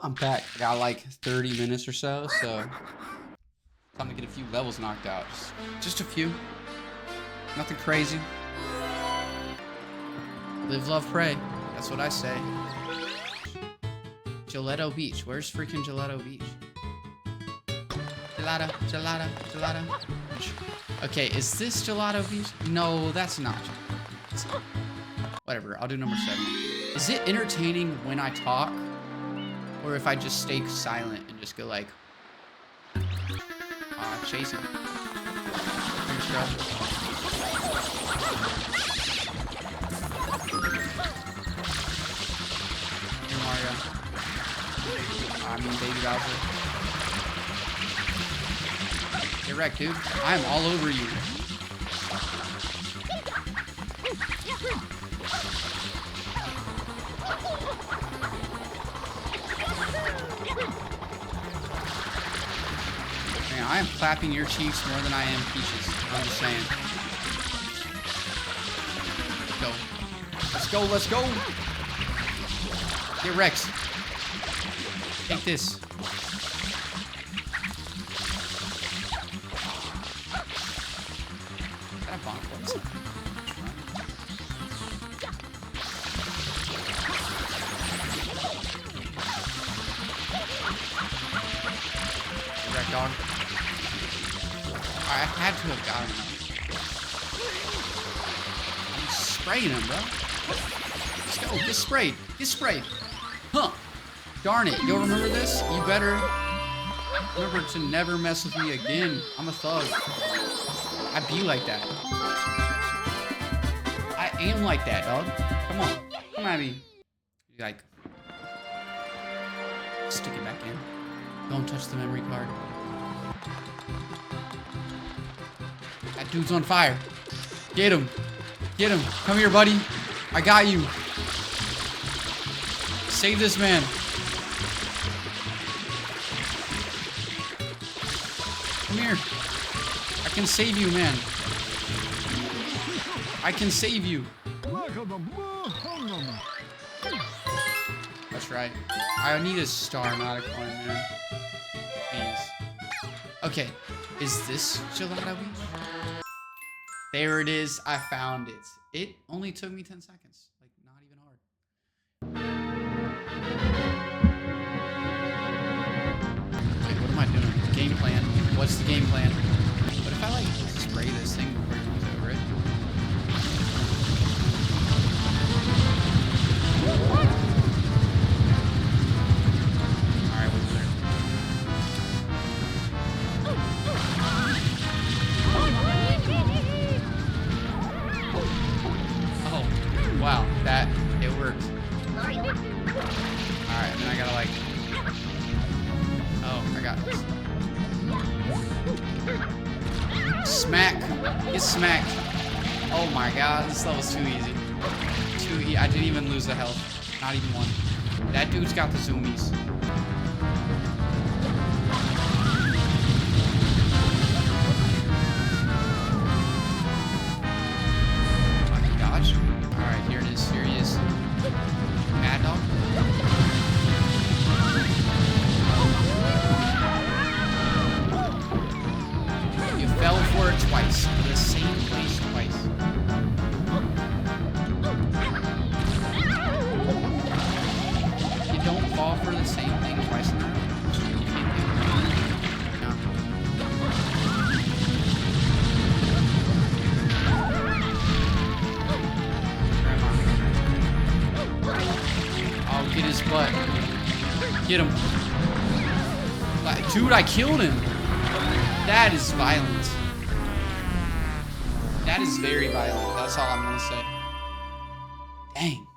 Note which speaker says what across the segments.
Speaker 1: I'm back. I got like 30 minutes or so, time to get a few levels knocked out. Just a few. Nothing crazy. Live, love, pray. That's what I say. Gelato Beach. Where's freaking Gelato Beach? Gelato, gelato, gelato. Okay, is this Gelato Beach? No, that's not. Whatever, I'll do number 7. Is it entertaining when I talk? Or if I just stay silent and just go like... chase him. Here, scrub. Here, Mario. I mean, Baby Bowser. Get wrecked, dude. I am all over you. Man, I am clapping your cheeks more than I am Peach's. I'm just saying. Let's go. Let's go. Let's go. Get wrecked. Take this. Is that a bonk? What's that? Wreck dog. I had to have gotten him. I'm spraying him, bro. Let's go. Get sprayed. Get sprayed. Huh. Darn it. You'll remember this? You better remember to never mess with me again. I'm a thug. I be like that. I am like that, dog. Come on. Come at me. Like, stick it back in. Don't touch the memory card. That dude's on fire. Get him. Get him. Come here, buddy. I got you. Save this man. Come here. I can save you, man. I can save you. That's right. I need a star, not a coin, man. Please. Okay. Is this Gelato Beach? There it is. I found it. It only took me 10 seconds. Like, not even hard. Wait, what am I doing? Game plan. What's the game plan? What if I, like, spray this thing before he comes over it? Alright, what's there? Oh, wow. It worked. Alright, then I gotta, like... Oh, I got this. Smack. Get smacked. Oh my god, this level's too easy. I didn't even lose the health. Not even one. That dude's got the zoomies. I can dodge. Alright, here it is. Here he is. Mad dog. You fell for it twice. The same place twice. Don't fall for the same thing twice in a row. You can't do it. No. Oh, get his butt. Get him. Dude, I killed him. That is violent. That is very violent. That's all I'm gonna say. Dang.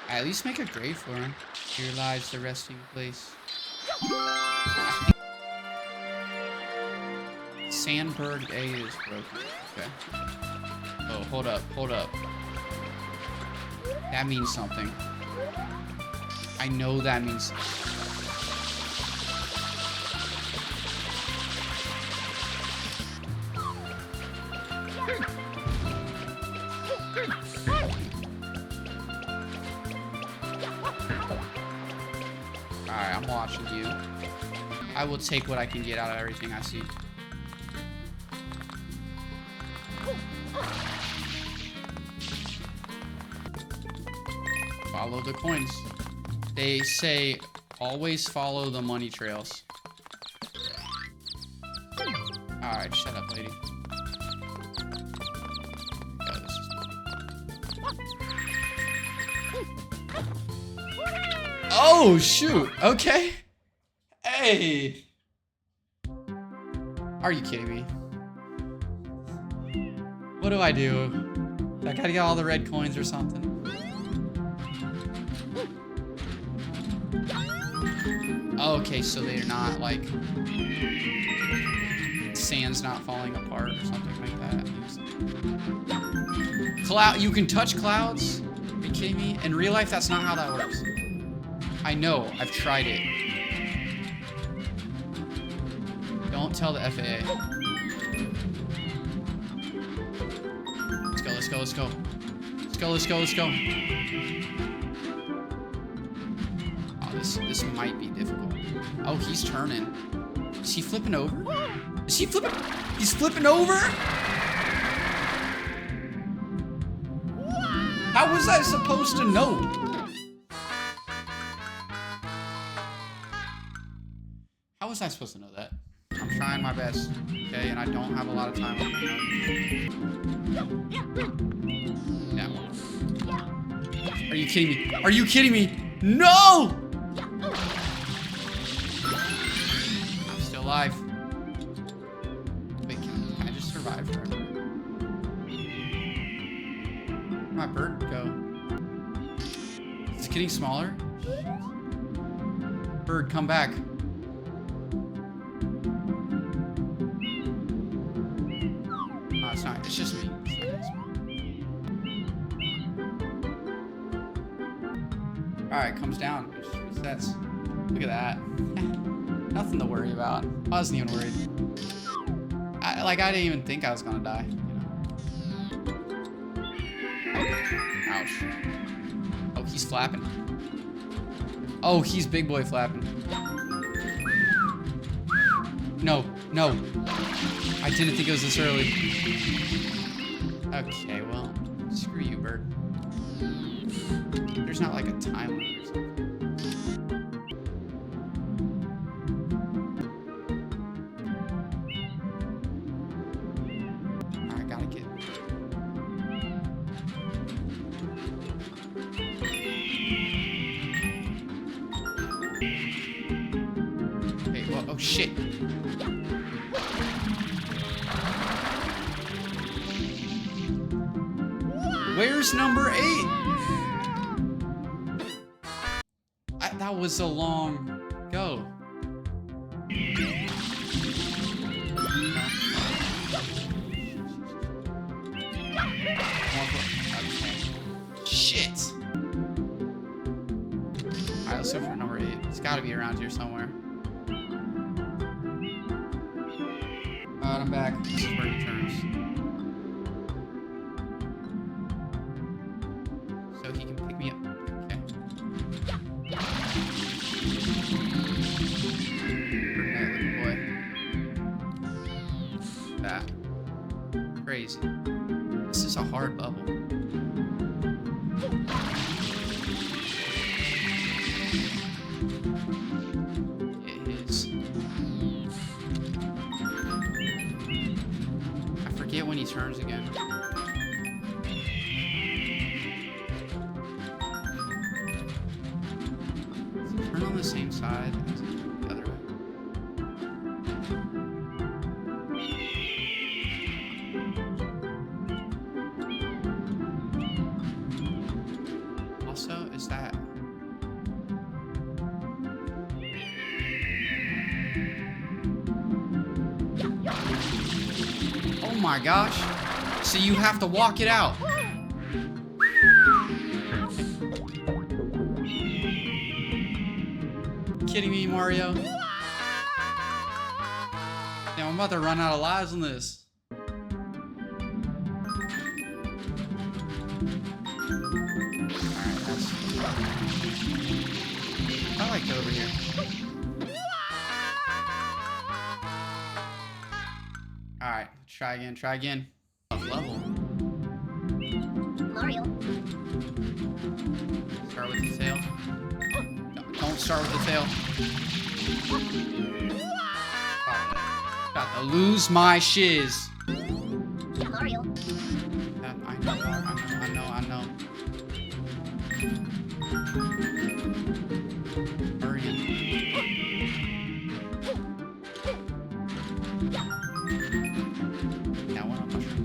Speaker 1: At least make a grave for him. Here lies the resting place. Sandberg A is broken. Okay. Oh, hold up, hold up. That means something. I know that means something. I'm watching you. I will take what I can get out of everything I see. Follow the coins. They say always follow the money trails. Alright, shut up, lady. Oh, this is money. Oh, shoot. Okay. Hey. Are you kidding me? What do? I gotta get all the red coins or something? Okay, so they're not like sand's not falling apart or something like that. Cloud, you can touch clouds? Are you kidding me? In real life, that's not how that works. I know, I've tried it. Don't tell the FAA. Let's go, let's go, let's go. Let's go, let's go, let's go. Oh, this might be difficult. Oh, he's turning. Is he flipping over? Is he flipping? He's flipping over? How was I supposed to know? How was I supposed to know that? I'm trying my best, okay? And I don't have a lot of time on my own. That one. Are you kidding me? Are you kidding me? No! I'm still alive. Wait, can I just survive forever? Where'd my bird go? It's getting smaller. Bird, come back. Oh, it's not. It's just me. Alright, comes down. Just resets. Look at that. Nothing to worry about. I wasn't even worried. I didn't even think I was gonna die. You know? Ouch. Oh, he's flapping. Oh, he's big boy flapping. No, no. I didn't think it was this early. Okay, well, screw you, bird. There's not like a time limit or something. Alright, gotta get. Hey, well, oh shit. Where's number 8? That was a long go. Shit. Alright, let's go for number 8. It's gotta be around here somewhere. Alright, I'm back. This is where he turns. So he can pick me up. Okay. Boy. That. Crazy. This is a hard level. It is. I forget when he turns again. Does he turn on the same side as he turned the other way? Also, is that... Oh my gosh. So you have to walk it out. Kidding me, Mario? Damn, I'm about to run out of lives on this. Alright, that's... How do I like over here. Alright, try again, try again. Level.
Speaker 2: Mario.
Speaker 1: Start with the tail. No, don't start with the tail. Got to lose my shiz.
Speaker 2: Yeah, Mario.
Speaker 1: I know. Hurry in. Now one on mushroom.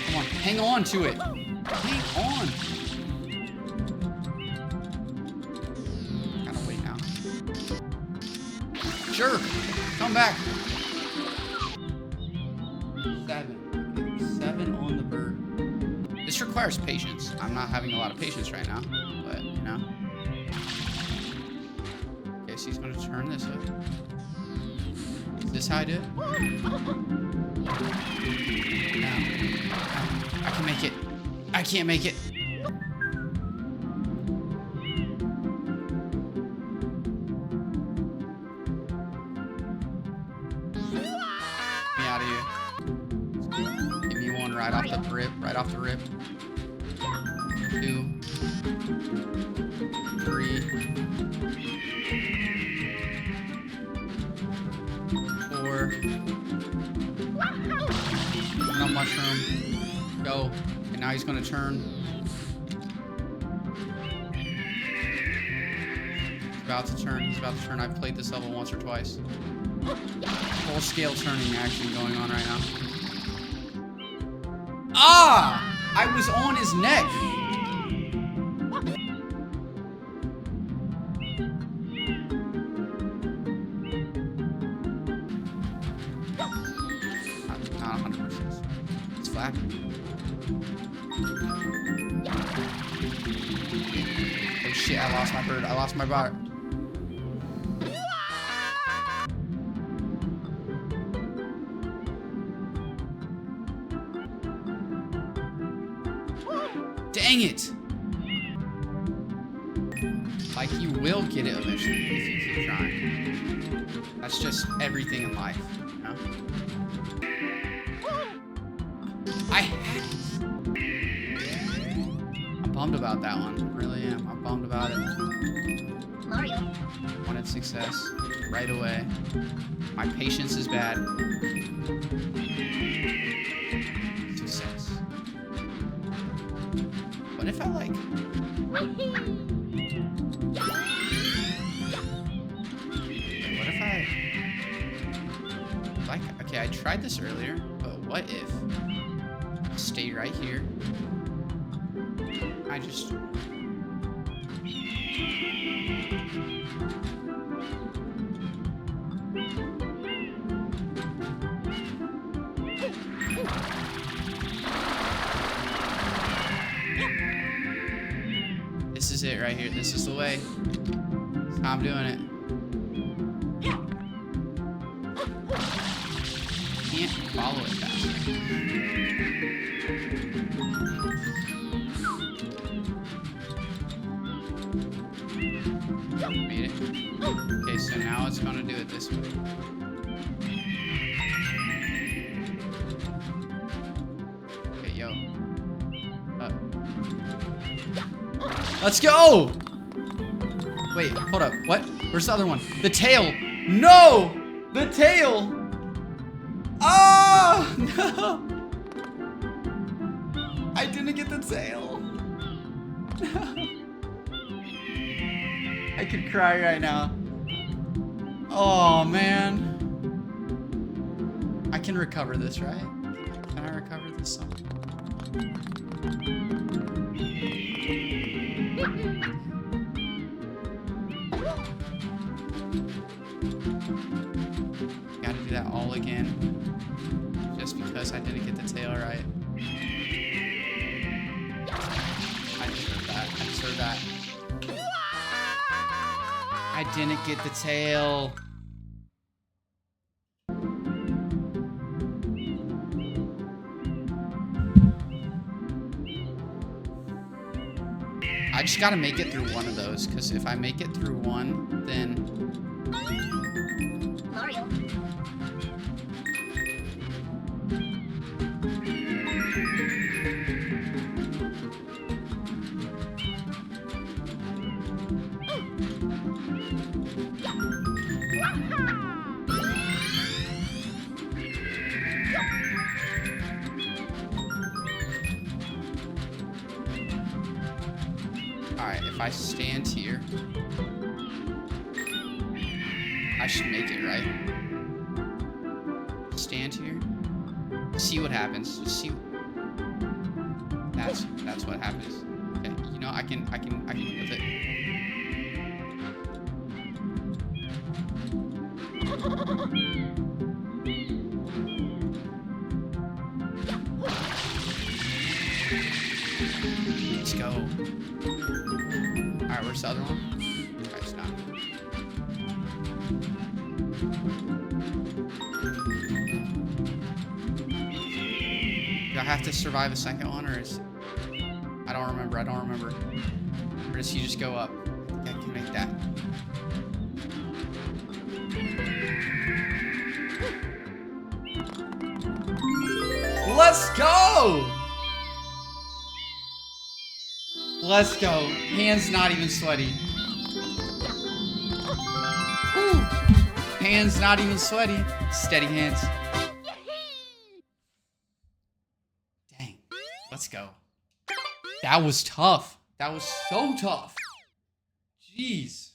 Speaker 1: Come on, hang on to it. Hang on. Gotta wait now. Sure, come back. 7 on the bird. This requires patience. I'm not having a lot of patience right now, but you know. Okay, so he's gonna turn this way. Is this how I do it? No. I can make it. I can't make it. Get me out of here. Give me one right off the rip. Right off the rip. 2, 3, 4. No mushroom. Go. And now he's gonna turn. He's about to turn. He's about to turn. I've played this level once or twice. Full scale turning action going on right now. Ah! I was on his neck. Not 100%. It's flat. Oh shit, I lost my bird. I lost my bird. Dang it! Like, you will get it eventually if you keep trying. That's just everything in life, you know? I had it! I'm bummed about that one. I really am. I'm bummed about it.
Speaker 2: Mario.
Speaker 1: Wanted success right away. My patience is bad. Success. What if I like... What if I... Like, okay, I tried this earlier, but what if I stay right here? I just... This is it right here. This is the way. That's how I'm doing it. Can't follow it fast. Made it. Okay, so now it's gonna do it this way. Okay, yo. Let's go! Wait, hold up. What? Where's the other one? The tail! No! The tail! Oh! No! I didn't get the tail. No. I could cry right now. Oh, man. I can recover this, right? Can I recover this song? Gotta do that all again. Just because I didn't get the tail right. I deserve that. I deserve that. I didn't get the tail. I just gotta make it through one of those, because if I make it through one, then...
Speaker 2: Mario.
Speaker 1: Alright, if I stand here, I should make it, right? Stand here. See what happens. Just see. That's what happens. Okay, you know, I can live with it. Let's go. Alright, where's the other one? Okay, it's not. Do I have to survive the second one, or is... I don't remember. Or does he just go up? I think I can make that. Let's go! Let's go. Hands not even sweaty. Woo. Hands not even sweaty. Steady hands. Dang. Let's go. That was tough. That was so tough. Jeez.